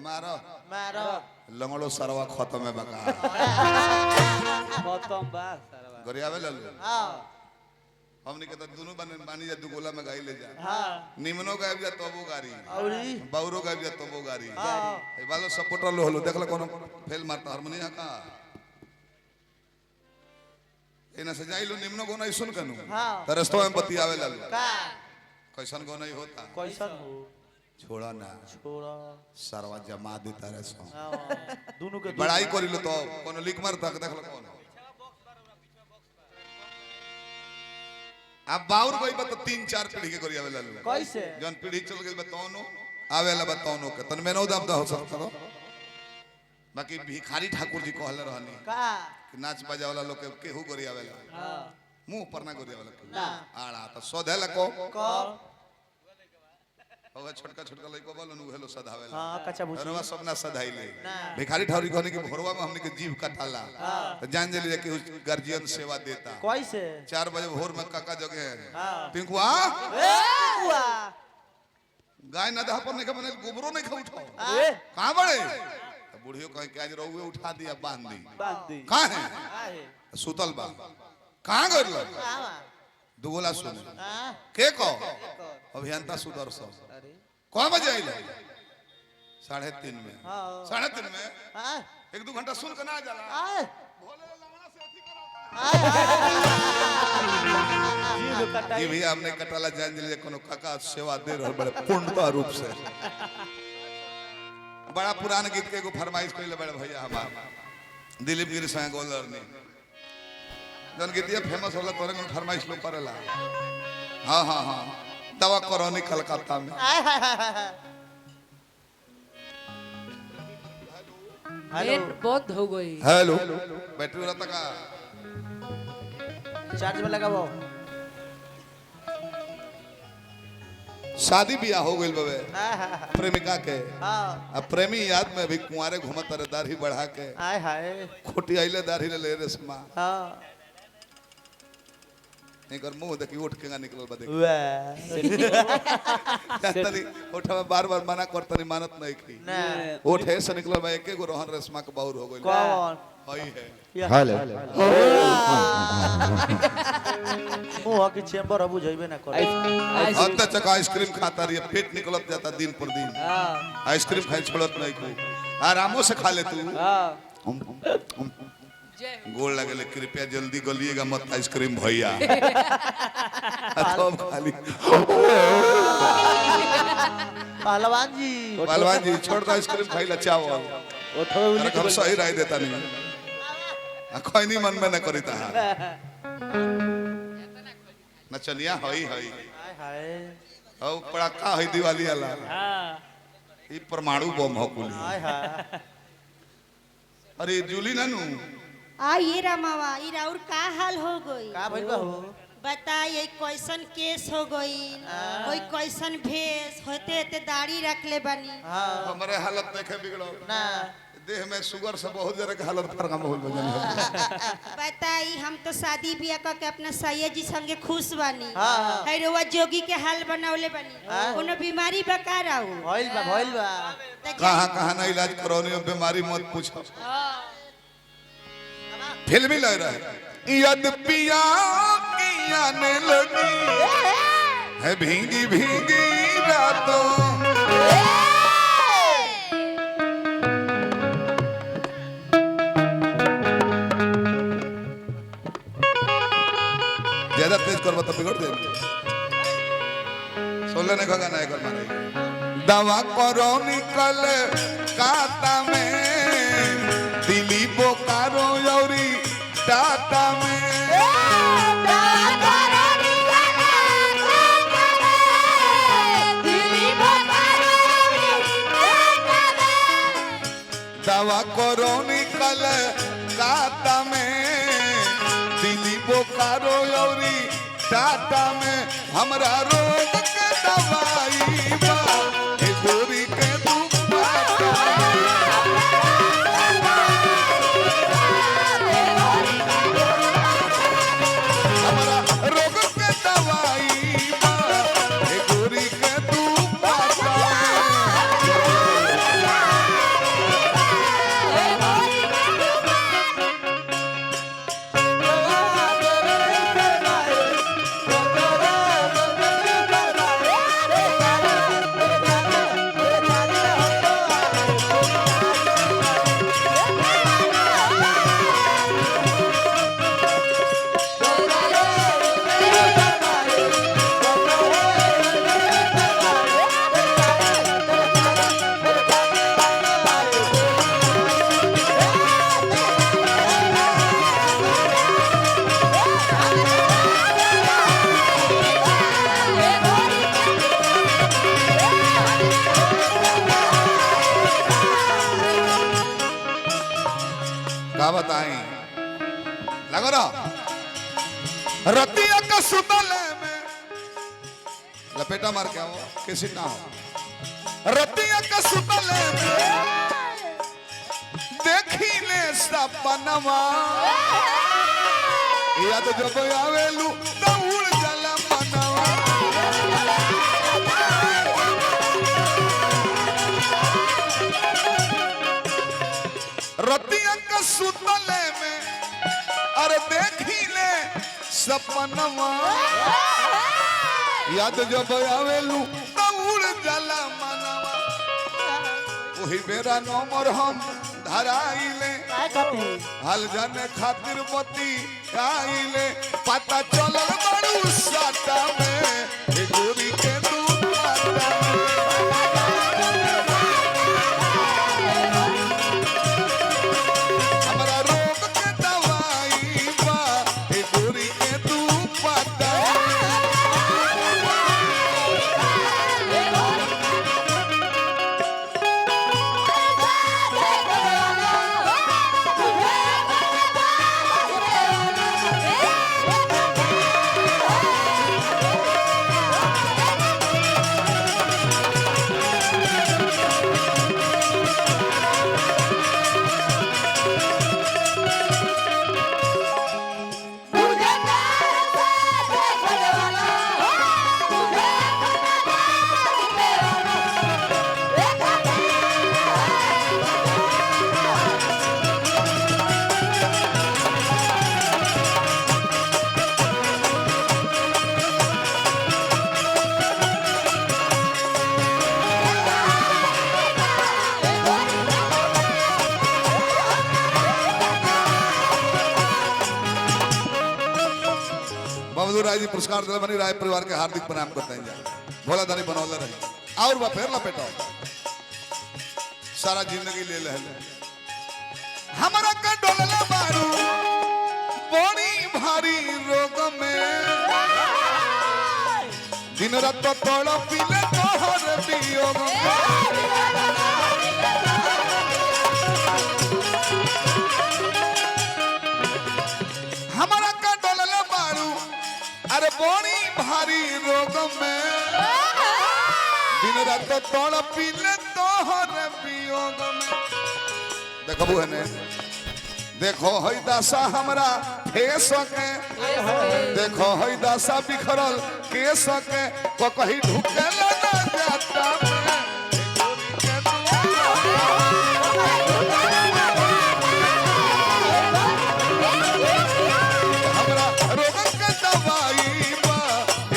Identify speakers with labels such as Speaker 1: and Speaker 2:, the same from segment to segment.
Speaker 1: मारो
Speaker 2: मारो
Speaker 1: लंगड़ो सरवा खत्म है बका
Speaker 3: खत्म बा सरवा
Speaker 1: गरियावे लल्लू
Speaker 2: हां
Speaker 1: हमनी के तो दोनों बानी जा दुगोला में गाई ले जा
Speaker 2: हां
Speaker 1: निमनो गायब जा तबो गारी
Speaker 2: औरी
Speaker 1: बाउरो गायब जा तबो गारी
Speaker 2: हां
Speaker 1: ए बालो सपोर्टर लो हलो देखला कोनो फेल मारता हारमोनिया का एना से जाइलो निमनो गो नहीं सुन कनु
Speaker 2: हां
Speaker 1: तरस्तो में बतियावे लल्लू
Speaker 2: का
Speaker 1: कैसन गो नहीं होता
Speaker 2: कैसन हो
Speaker 1: छोड़ा ना
Speaker 2: छोड़ा
Speaker 1: सरवा जमा देता रे सो
Speaker 2: हां दोनों के
Speaker 1: बड़ाई करिलो तो कोनो लिख मारता देखला कोनो अब बाउर गई बा तो 3-4 पीढ़ी के करियावे लल्लू
Speaker 2: कैसे
Speaker 1: जन पीढ़ी चल गई बताओनो आवेला बताओनो के तन में नौ दाब दा हो सकता हो बाकी भिखारी ठाकुर जी कहले रहनी
Speaker 2: का
Speaker 1: कि नाच बजा वाला लोग के केहू गरियावेला
Speaker 2: हां
Speaker 1: मुंह पर ना गरियावेला
Speaker 2: ना
Speaker 1: आड़ा तो सोधेला को
Speaker 2: को
Speaker 1: होगा छोटका छोटका लइको बोलो नु हेलो सधावेला
Speaker 2: हां कच्चा भूसी
Speaker 1: रवा सब ना सधाइले
Speaker 2: ना
Speaker 1: भिखारी ठाकुर कहने की भोरवा में हमने के जीव कटाला तो जान जली कि गार्जियन सेवा देता
Speaker 2: कैसे
Speaker 1: 4 बजे भोर में काका जगे
Speaker 2: हां
Speaker 1: पिंकुआ
Speaker 2: ए बुआ
Speaker 1: गाय ना दहा पर नहीं के बने गोबरो नहीं खा उठाओ
Speaker 2: ए
Speaker 1: कहां बड़े तो बुढ़ियो कहे कि आज रहुए उठा दिया बांध दी
Speaker 2: बांधी
Speaker 1: कहां है
Speaker 2: आहे
Speaker 1: सुतल बा कहां गइल
Speaker 2: हां
Speaker 1: दुगोला सुने
Speaker 2: हां
Speaker 1: के को अभियंता सुदर्शन
Speaker 2: अरे
Speaker 1: कौन बजे आइले 3:30 में
Speaker 2: हां
Speaker 1: 3:30 में
Speaker 2: हां
Speaker 1: 1-2 घंटा सुन के ना जाला
Speaker 2: आए
Speaker 1: भोले लवणा से अथी करो
Speaker 2: जीव कटाई
Speaker 1: जी भैया हमने कटाला जान जले कोनो काका सेवा दे रहल बड़े पूर्णता रूप से बड़ा पुराना गीत के एगो फरमाइश कइले बड़े भैया हमार दिलीप गिरी संग गोलर ने जन गीतिया फेमस होला तोरे को फरमाइश लो करेला हां हां हां दवा करोनी कलकत्ता में
Speaker 2: हेलो
Speaker 3: नेट बंद हो गई
Speaker 1: हेलो बैटरी रहता का
Speaker 2: चार्ज में लगाओ
Speaker 1: शादी ब्याह हो गइल बबे
Speaker 2: हां
Speaker 1: प्रेमिका के
Speaker 2: हां
Speaker 1: अब प्रेमी याद में भी कुंवारे घुमत रे दाढ़ी बढ़ा के
Speaker 2: आय हाय
Speaker 1: खोटी आइले दाढ़ी ले रेशमा
Speaker 2: हां
Speaker 1: एकर मुंह देखी उठ के निकलल बा देख
Speaker 2: वाह
Speaker 1: तनी उठवा बार-बार मना करतनी मानत नहीं की
Speaker 2: ना
Speaker 1: ओठे से निकलल बा एके गो रहन रेशमा के बाउर हो गइल
Speaker 2: कौन
Speaker 1: हई है
Speaker 4: हेलो
Speaker 2: मुंह की चेंबर अब बुझाइबे ना कर
Speaker 1: अंत तक आइसक्रीम खाता रही पेट निकलत जाता दिन पर दिन
Speaker 3: हां
Speaker 1: आइसक्रीम खाई छोड़त नहीं को आरामों से खा ले तू
Speaker 3: हां
Speaker 1: गोल लगे कृपया जल्दी गलिएगा मत आइसक्रीम भैया तब खाली
Speaker 2: पहलवान जी
Speaker 1: पहलवान जी छोड़ दो आइसक्रीम खाई ला चावल
Speaker 2: उठो
Speaker 1: अरे हम सही राय देता नहीं कोई नहीं मन में न करी ता नचनिया हई हई
Speaker 2: हाय हाय
Speaker 1: औ पड़ाका हई दिवाली वाला
Speaker 3: हां
Speaker 1: ई परमाणु बम हो कुली
Speaker 2: हाय हाय
Speaker 1: अरे जूली नानू
Speaker 5: आ ये रमावा ई राउर का हाल हो गई
Speaker 2: का भइल बा हो
Speaker 5: बताइए कैसन केस हो गई कोई कैसन भेस होते होते दाढ़ी रख ले बनी
Speaker 2: हां
Speaker 1: हमारे हालत देखे बिगड़ो
Speaker 2: ना
Speaker 1: देह में शुगर से बहुत जरा के हालत खराब हो गई
Speaker 5: बताई हम तो शादी ब्याह क के अपना सैयद जी संगे खुश बानी
Speaker 2: हाँ।
Speaker 5: है रोवा जोगी के हाल बनौले बनी
Speaker 2: हाँ।
Speaker 5: कोनो बीमारी बका राउ
Speaker 2: भइल बा
Speaker 1: कहां कहां ना इलाज करौनी बीमारी मत पूछो फिल्मी लग रहा है यद पिया की आने लगी है भींगी भींगी रातों ज्यादा तेज करबा तो बिगड़ जाएगी सुन लेने का गाना है कर मारे दवा करो निकल काटा में दिल्ली बोकारो यौरी टाटा में दवा करो निकल काटा में दिल्ली बोकारो यौरी टाटा में हमरा रोग के दवाई बा ए गोरी के दुपट्टा हमरा रोग के दवाई बा ए गोरी के दुपट्टा का बताई लगो ना रतिया का सुतले में लपेटा मार के आओ किसी ना हो रतिया का सुतले में देखी ले सपनवा याद जब आवेलू दौड़ जला मनवा रतिया का सुतले में अरे देखी ले सपनवा याद जब आवेलू दौड़ जला मनवा वही बेरा नंबर हम धराइले हल जाने खातिर बती आइले पता चलल बड़ू साटा में ए गोरी के तू पाता हमरा रोग के दवाई बा ए गोरी के तू पाता बहादुर राय जी पुरस्कार दिला बनी राय परिवार के हार्दिक प्रणाम करते हैं भोला दानी बनौले रहे और वह फेर लपेटा सारा जिंदगी ले ले हमारा का डोलला बारू बड़ी भारी रोग में दिन रात तोड़ पीले तोहर वियोग हमारा का डोलला बारू अरे बड़ी भारी रोग में दिन रात तोड़ पीले तोहर वियोग में देखो बुहने देखो हई दशा हमरा फेस के देखो हई दशा बिखरल केस के को कहीं ढुकेल ना जाता हमरा रोग के दवाई बा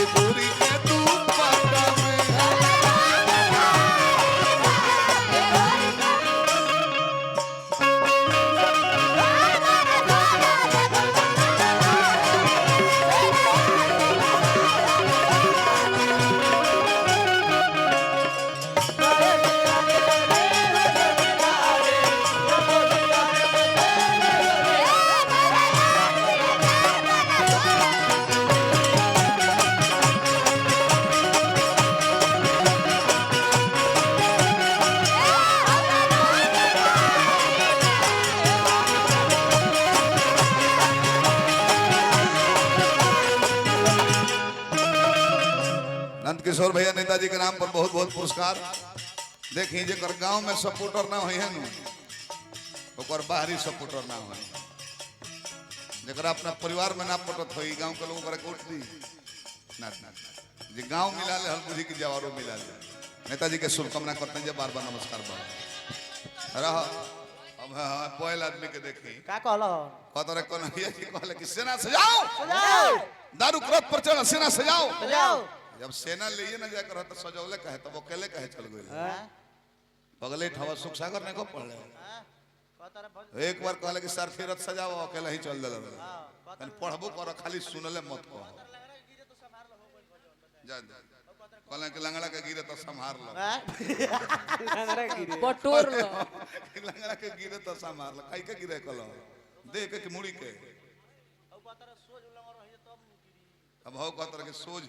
Speaker 1: ए दूरी के तू पाता में किशोर भैया नेताजी के नाम पर बहुत बहुत पुरस्कार देखिए जर गांव में सपोर्टर ना हुई है ओकर बाहरी सपोर्टर ना हुई जरा अपना परिवार में ना पटत हो गांव के लोगों को उठ दी ना जी गांव मिला ले हर बुझी की जवारों मिला ले नेताजी के शुभकामना करते हैं बार बार नमस्कार रह अब पहले आदमी के देखी
Speaker 2: का कहलो
Speaker 1: कतरे कोन है कि कहले कि सेना सजाओ दारू क्रत पर चढ़ सेना सजाओ जब सेना लिए ना जाकर तो सजौले कहे तब अकेले कहे चल गए बगले ठवा सुख सागर ने को पढ़ले एक बार कहले कि सर फिरत सजाओ अकेले ही चल देल तन पढ़बो कर खाली सुनले मत कहो जा कहले कि लंगड़ा के गिरे तो संभार लो
Speaker 2: लंगड़ा गिरे
Speaker 3: बटोर लो
Speaker 1: लंगड़ा के गिरे तो संभार लो काई के गिरे कलो देख के मुड़ी के अब हो कहतर के सोज